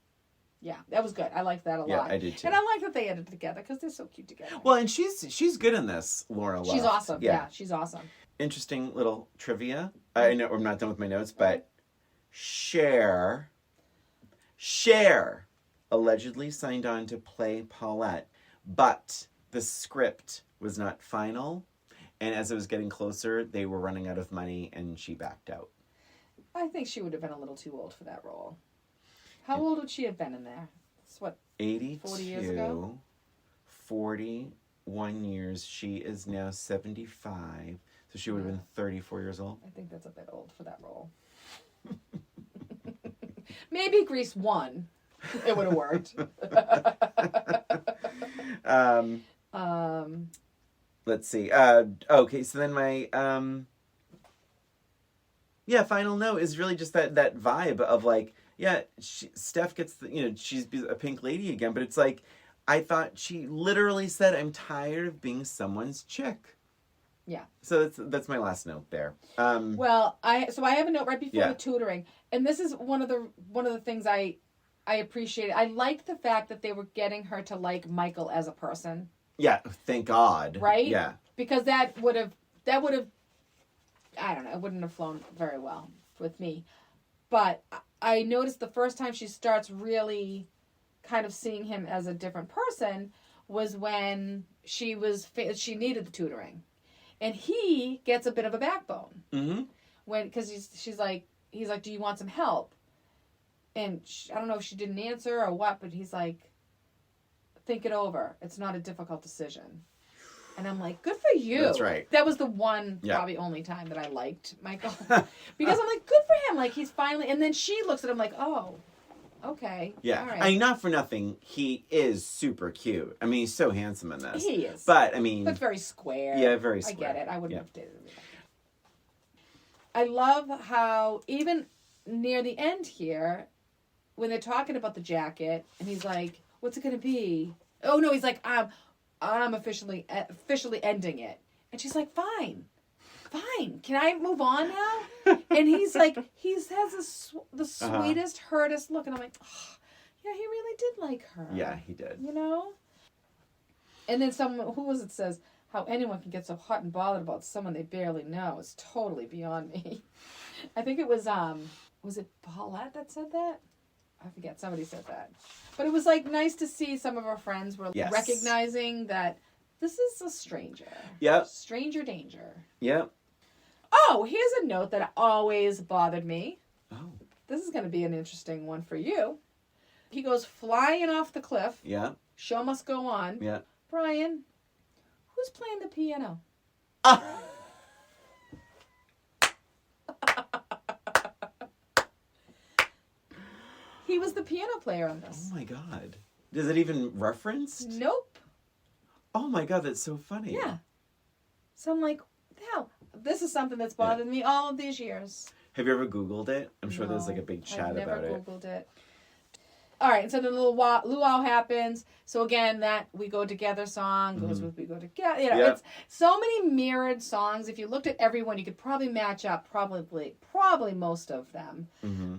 Yeah, that was good. I liked that a Yeah, lot. I did too. And I like that they ended together because they're so cute together. Well, and she's good in this, Laura Luft. She's awesome. Yeah, she's awesome. Interesting little trivia. I know I'm not done with my notes, but Cher allegedly signed on to play Paulette, but the script was not final, and as it was getting closer, they were running out of money, and she backed out. I think she would have been a little too old for that role. How old would she have been in there? It's what, 82, 40 years ago? 41 years. She is now 75, so she would have been 34 years old. I think that's a bit old for that role. Maybe Grease 1. It would have worked. Let's see. Okay, so then my final note is really just that vibe of like, Steph gets she's a pink lady again, but it's like I thought she literally said, "I'm tired of being someone's chick." Yeah. So that's my last note there. Well, I have a note right before Yeah. the tutoring, and this is one of the things I appreciated. I liked the fact that they were getting her to like Michael as a person. Yeah, thank God. Right? Yeah. Because that would have I don't know, it wouldn't have flown very well with me. But I noticed the first time she starts really kind of seeing him as a different person was when she needed the tutoring. And he gets a bit of a backbone. Mm-hmm. Because he's like, do you want some help? And I don't know if she didn't answer or what, but he's like, think it over. It's not a difficult decision. And I'm like, good for you. That's right. That was the one, probably only time that I liked Michael. Because I'm like, good for him. Like, he's finally... And then she looks at him like, oh, okay. Yeah. All right. I mean, not for nothing, he is super cute. I mean, he's so handsome in this. He is. But, I mean... But very square. Yeah, very square. I get it. I wouldn't have dated him. I love how, even near the end here, when they're talking about the jacket, and he's like, what's it going to be? Oh, no, he's like, I'm officially ending it. And she's like, fine. Can I move on now? And he's like, he has the sweetest, hurtest look. And I'm like, oh, yeah, he really did like her. Yeah, he did. You know? And then says, how anyone can get so hot and bothered about someone they barely know is totally beyond me. I think it was it Paulette that said that? I forget, somebody said that. But it was like nice to see some of our friends were recognizing that this is a stranger. Yep. Stranger danger. Yep. Oh, here's a note that always bothered me. Oh. This is going to be an interesting one for you. He goes flying off the cliff. Yeah. Show must go on. Yeah. Brian, who's playing the piano? He was the piano player on this. Oh my God. Is it even referenced? Nope. Oh my God, that's so funny. Yeah. So I'm like, hell, this is something that's bothered me all of these years. Have you ever Googled it? I'm sure there's like a big chat I've never about it. Googled it. All right, so the little luau happens. So again, that We Go Together song goes with We Go Together. You know, it's so many mirrored songs. If you looked at everyone, you could probably match up probably most of them. Mm-hmm.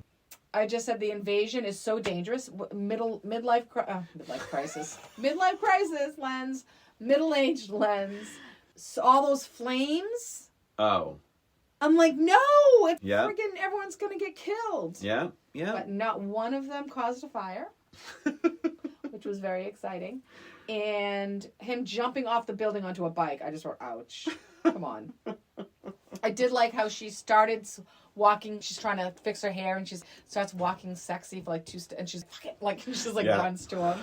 I just said the invasion is so dangerous. Midlife crisis. Midlife crisis lens. Middle-aged lens. So all those flames. Oh. I'm like, no! It's Yeah. friggin' everyone's gonna get killed. Yeah. Yeah. But not one of them caused a fire. which was very exciting. And him jumping off the building onto a bike. I just wrote, ouch. Come on. I did like how she started walking. She's trying to fix her hair, and she starts walking sexy for like and she's like she just like runs to him.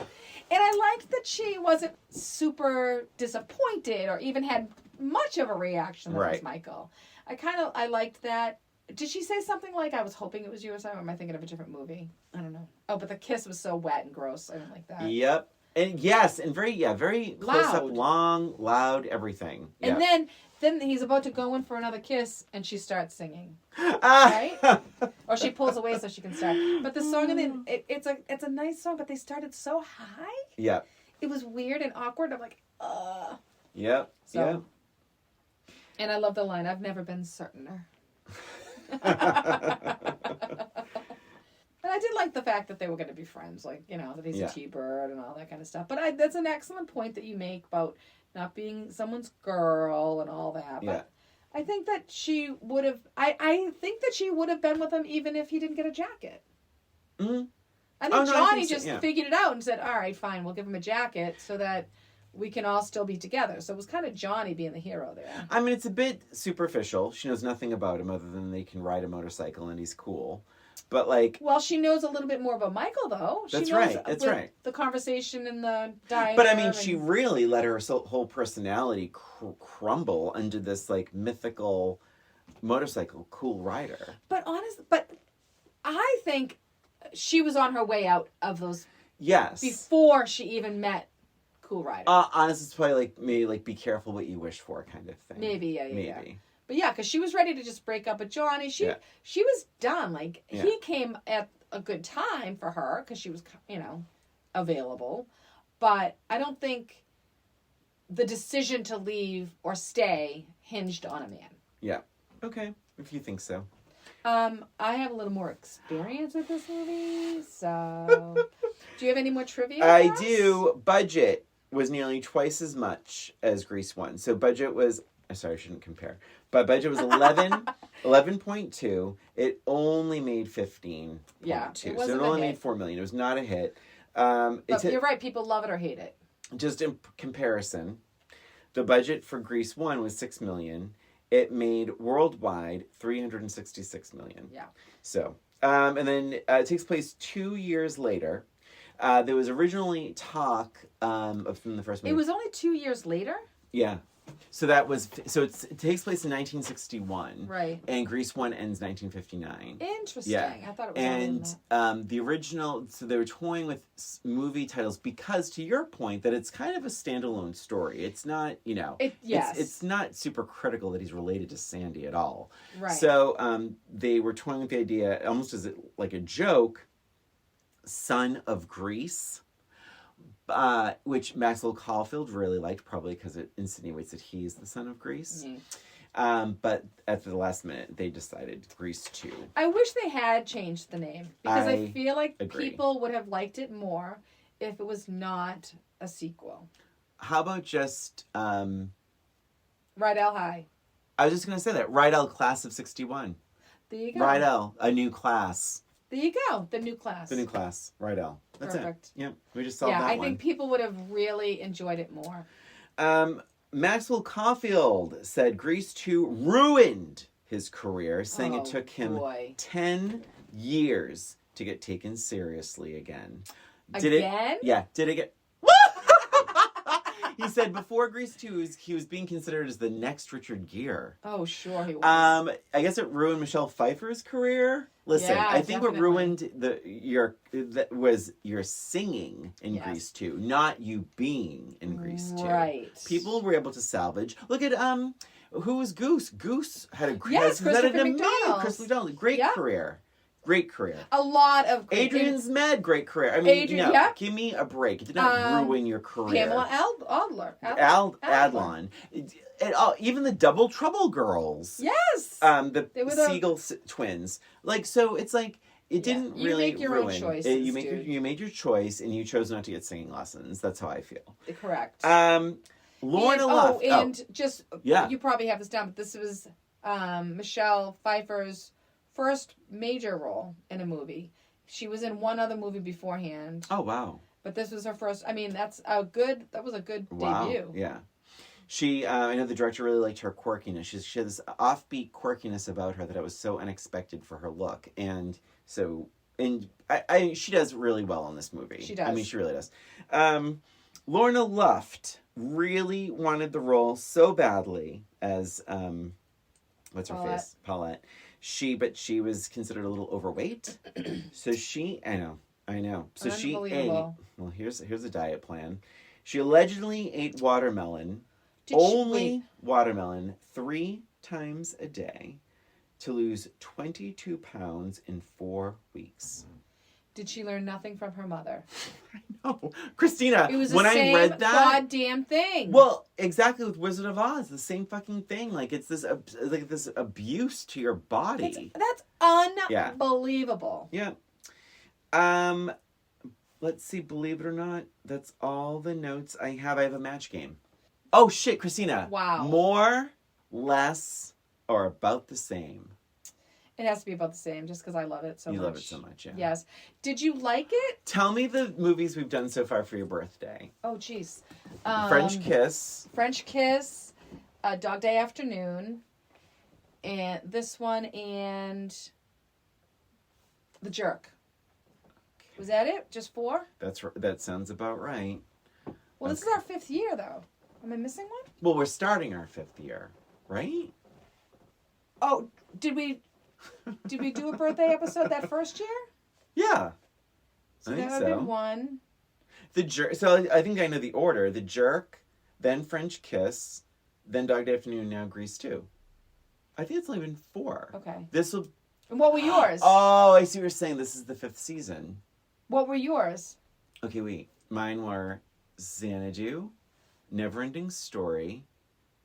And I liked that she wasn't super disappointed or even had much of a reaction. That was Michael. I liked that. Did she say something like, I was hoping it was you or something? Or am I thinking of a different movie? I don't know. Oh, but the kiss was so wet and gross. I didn't like that. Yep. And yes, and very close up, long, loud, everything. Yep. And then he's about to go in for another kiss, and she starts singing. Right? Or she pulls away so she can start. But the song, and then it's a nice song, but they started so high. Yep. It was weird and awkward. I'm like, Yep. So, yep. And I love the line, I've never been certainer. And I did like the fact that they were going to be friends, like, that he's a T-bird and all that kind of stuff. But that's an excellent point that you make about not being someone's girl and all that. But I think that she would have, I think that she would have been with him even if he didn't get a jacket. Mm-hmm. I think Johnny just figured it out and said, all right, fine, we'll give him a jacket so that we can all still be together. So it was kind of Johnny being the hero there. I mean, it's a bit superficial. She knows nothing about him other than they can ride a motorcycle and he's cool. But well, she knows a little bit more about Michael, though. That's right. The conversation in the diner. But I mean, she really let her whole personality crumble under this mythical motorcycle cool rider. But I think she was on her way out of those. Yes. Before she even met Cool Rider. Honestly, it's probably maybe be careful what you wish for kind of thing. Maybe, yeah. Maybe. But yeah, because she was ready to just break up with Johnny. She was done. He came at a good time for her because she was, available. But I don't think the decision to leave or stay hinged on a man. Yeah. Okay. If you think so. I have a little more experience with this movie, so... Do you have any more trivia? I do. Budget was nearly twice as much as Grease 1. So budget was... Sorry, I shouldn't compare. But budget was 11.2. It only made 15.2. Yeah, so it only made $4 million. It was not a hit. But you're right. People love it or hate it. Just in comparison, the budget for Grease 1 was $6 million. It made worldwide $366 million. Yeah. So, and then it takes place 2 years later. There was originally talk from the first movie. It was only 2 years later? Yeah. So it takes place in 1961. Right. And Grease 1 ends 1959. Interesting. Yeah. I thought it was And the original, so they were toying with movie titles because, to your point, that it's kind of a standalone story. It's not, it's not super critical that he's related to Sandy at all. Right. So they were toying with the idea, almost as like a joke, Son of Grease. Which Maxwell Caulfield really liked, probably because it insinuates that he's the son of Grease. Mm-hmm. But at the last minute, they decided Grease 2. I wish they had changed the name. Because I feel like people would have liked it more if it was not a sequel. How about just... Rydell High. I was just going to say that. Rydell Class of 61. There you go. Rydell, a new class. There you go. The new class. The new class. Rydell. That's Perfect. It. Yep. We just solved that one. Yeah, I think people would have really enjoyed it more. Maxwell Caulfield said Grease 2 ruined his career, saying it took him 10 years to get taken seriously again. Did it get... He said before Grease 2, he was being considered as the next Richard Gere. Oh, sure he was. I guess it ruined Michelle Pfeiffer's career. Listen, yeah, I think definitely. what ruined was your singing in Grease 2, not you being in Grease 2. Right. People were able to salvage. Look at who was Goose? Goose had a Christopher McDonald. Christopher McDonald, great career. Great career. A lot of great... Adrian's Med, great career. I mean, give me a break. It did not ruin your career. Pamela Adler. Adlon. Even the Double Trouble girls. Yes. The Siegel twins. So it's like, it didn't really make your ruin. Own choices, you made your choice and you chose not to get singing lessons. That's how I feel. Correct. Lorna Luft. You probably have this down, but this was Michelle Pfeiffer's first major role in a movie. She was in one other movie beforehand. Oh, wow. But this was her first. I mean, that was a good debut. Yeah. She, I know the director really liked her quirkiness. She had this offbeat quirkiness about her that was so unexpected for her look. And so, she does really well in this movie. She does. I mean, she really does. Lorna Luft really wanted the role so badly as, what's her Paulette. face? Paulette. But she was considered a little overweight. So I know. So she ate. Unbelievable. Well, here's a diet plan. She allegedly ate watermelon, Wait. watermelon 3 times a day, to lose 22 pounds in 4 weeks. Did she learn nothing from her mother? No, Christina. It was the when same I read that, goddamn thing. well, exactly with Wizard of Oz, the same fucking thing. Like it's this abuse to your body. That's unbelievable. Yeah. Let's see, believe it or not, that's all the notes I have. I have a match game. Oh shit, Christina. Wow. More, less, or about the same? It has to be about the same, just because I love it so much. You love it so much, yeah. Yes. Did you like it? Tell me the movies we've done so far for your birthday. Oh, jeez. French Kiss. French Kiss, Dog Day Afternoon, and this one, and The Jerk. Was that it? Just 4? That sounds about right. Well, this is our 5th year, though. Am I missing one? Well, we're starting our 5th year, right? Oh, did we do a birthday episode that first year? Yeah. So I think that would have so. been 1. The Jerk. So I think I know the order. The Jerk, then French Kiss, then Dog Day Afternoon, now Grease 2. I think it's only been 4. Okay. This will. And what were yours? Oh, I see what you're saying. This is the 5th season. What were yours? Okay, wait. Mine were Xanadu, Neverending Story,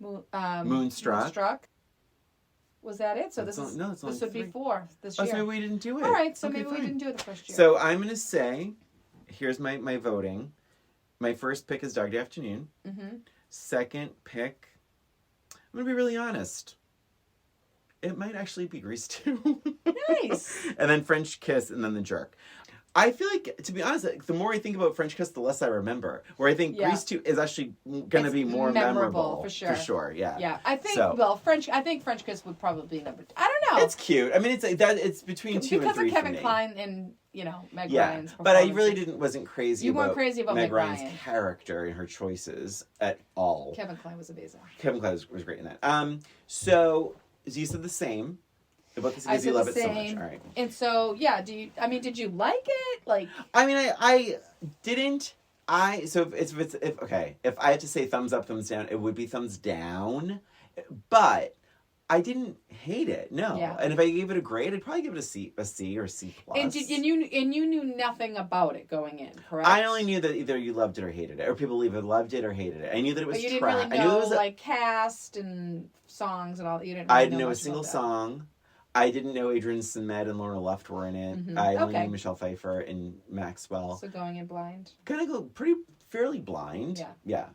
Moonstruck. Moonstruck. Was that it? So That's this it's only would be 3. 4 this Oh, year. so maybe we didn't do it. All right, so Okay, maybe we fine. didn't do it the first year. So I'm going to say, here's my voting. My first pick is Dog Day Afternoon. Mm-hmm. Second pick, I'm going to be really honest. It might actually be Grease 2. Nice. And then French Kiss, and then The Jerk. I feel like, to be honest, like, the more I think about French Kiss, the less I remember. Where I think Yeah. Grease 2 is actually going to be more memorable. for sure. For sure, yeah. Yeah, I think. So- Well, French Kiss would probably be number 2. I don't know. It's cute. I mean, it's like that. It's between 2 and 3 because of Kevin for me. Kline and Meg Yeah, Ryan's but I performances. really wasn't crazy. You weren't crazy about Meg Meg Ryan's Ryan. character and her choices at all. Kevin Kline was amazing. Kevin Kline was great in that. So you said the same about this I because you said love the it so same. much. All right. And so, yeah, did you like it? Like, I mean, I didn't. If I had to say thumbs up, thumbs down, it would be thumbs down. But I didn't hate it. No. Yeah. And if I gave it a grade, I'd probably give it a C or a C plus. and you knew nothing about it going in, correct? I only knew that either you loved it or hated it, or people either loved it or hated it. I knew that it was But you didn't trash. really I knew know it was. like cast and songs and all. You didn't. I Really didn't know a much single about that. song. I didn't know Adrian Sinmed and Lorna Luft were in it. Mhm. I only Okay. knew Michelle Pfeiffer and Maxwell. So going in blind. Kind of fairly blind. Yeah. Yeah.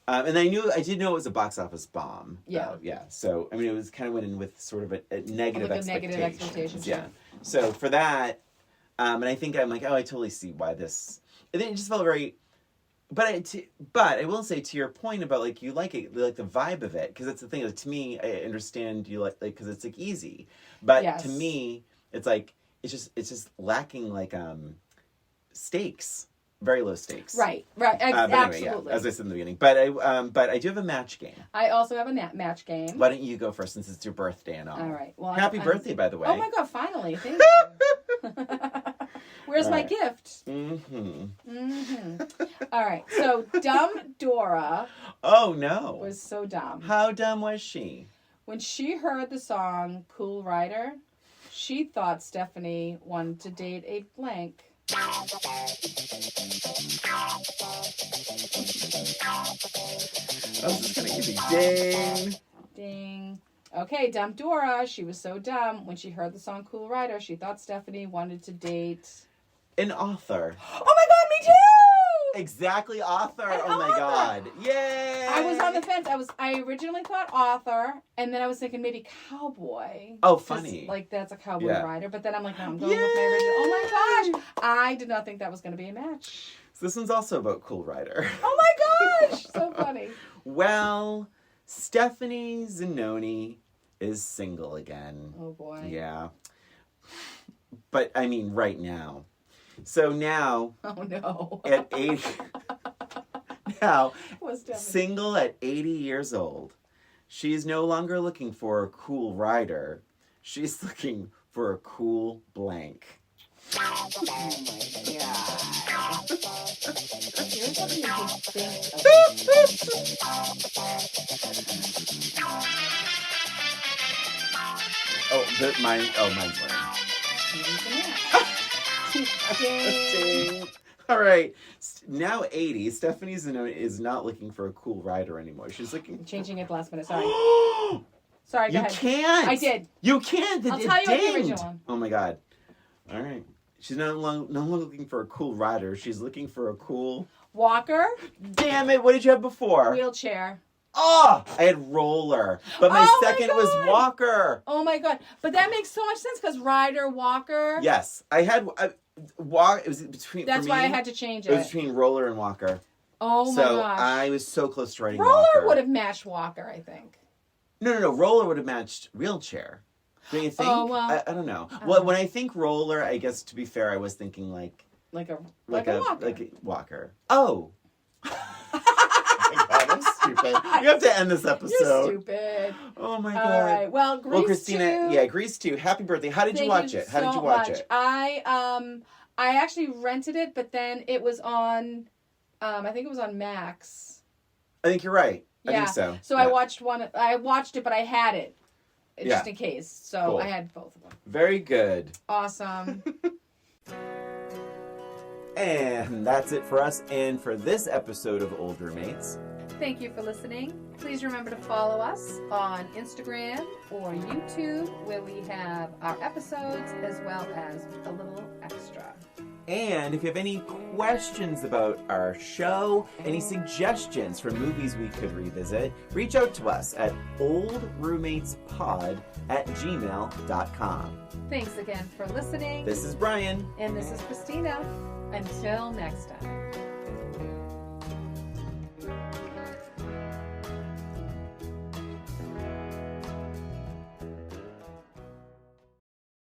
And I did know it was a box office bomb. Yeah. Though. Yeah. So, I mean, it was kind of went in with sort of a negative Like a negative expectations. expectation, Yeah. sure. So for that, and I think I'm like, oh, I totally see why this. And then it just felt very. But I will say, to your point about like you like it, like the vibe of it, because that's the thing. Like, to me, I understand you like because it's like easy, but Yes. to me, it's like it's just lacking like stakes, very low stakes. Right. But anyway, Absolutely. yeah, as I said in the beginning. But I do have a match game. I also have a match game. Why don't you go first since it's your birthday and all? All right. Well, Happy birthday, by the way. Oh my God! Finally, thank you. Where's All my right. gift? Mm-hmm. All right. So dumb Dora Oh no! was so dumb. How dumb was she? When she heard the song "Cool Rider," she thought Stephanie wanted to date a blank. I was just gonna give you ding. Ding. Okay, dumb Dora. She was so dumb. When she heard the song "Cool Rider," she thought Stephanie wanted to date. An author. Oh my God! Me too. exactly, author. An Oh my author. God. Yay! I was on the fence. I originally thought author, and then I was thinking maybe cowboy. Oh, 'Cause, funny. like that's a cowboy Yeah. rider. But then I'm like, no, I'm going with my original. Oh my gosh! I did not think that was going to be a match. So this one's also about Cool Rider. Oh my gosh! So funny. Well, Stephanie Zanoni is single again. Oh boy. Yeah. But I mean, right now. So now, Oh no. at 80, now, Was Stephanie. single at 80 years old, she is no longer looking for a cool rider. She's looking for a cool blank. Oh my god. Here's something you can think of. Mine's winning. Ding. Ding. All right. Now 80, Stephanie Zanoni is not looking for a cool rider anymore. She's looking. Changing it last minute. Sorry. you Sorry, go ahead. can't. I did. You can't. I'll It tell you what the dinged. original one. Oh my god. All right. She's no longer looking for a cool rider. She's looking for a cool. Walker, Damn it! What did you have before? wheelchair. Oh, I had roller, but my Oh my second was God. walker. Oh my god. But that makes so much sense because rider, walker. Yes, I had walk. It was between. That's for why me, I had to change It was it. between roller and walker. Oh my So gosh. I was so close to writing Roller walker. would have matched Walker, I think. No. Roller would have matched wheelchair. Don't you think? Oh, well, I don't know. Well, when I think roller, I guess to be fair, I was thinking like Like like a a walker. like a walker. Oh. Oh my God, I'm stupid. You have to end this episode. You're stupid. Oh my All god. right. Well, Grease Well, Christina, 2, yeah, Grease 2. Happy birthday. How did you thank watch it? How did so you watch much. it? I actually rented it, but then it was on I think it was on Max. I think you're right. I Yeah. think so. So Yeah. I watched it, but I had it just Yeah. in case. So Cool. I had both of them. Very good. Awesome. And that's it for us and for this episode of Old Roommates. Thank you for listening. Please remember to follow us on Instagram or YouTube, where we have our episodes as well as a little extra. And if you have any questions about our show, any suggestions for movies we could revisit, reach out to us at oldroommatespod@gmail.com. Thanks again for listening. This is Brian. And this is Christina. Until next time.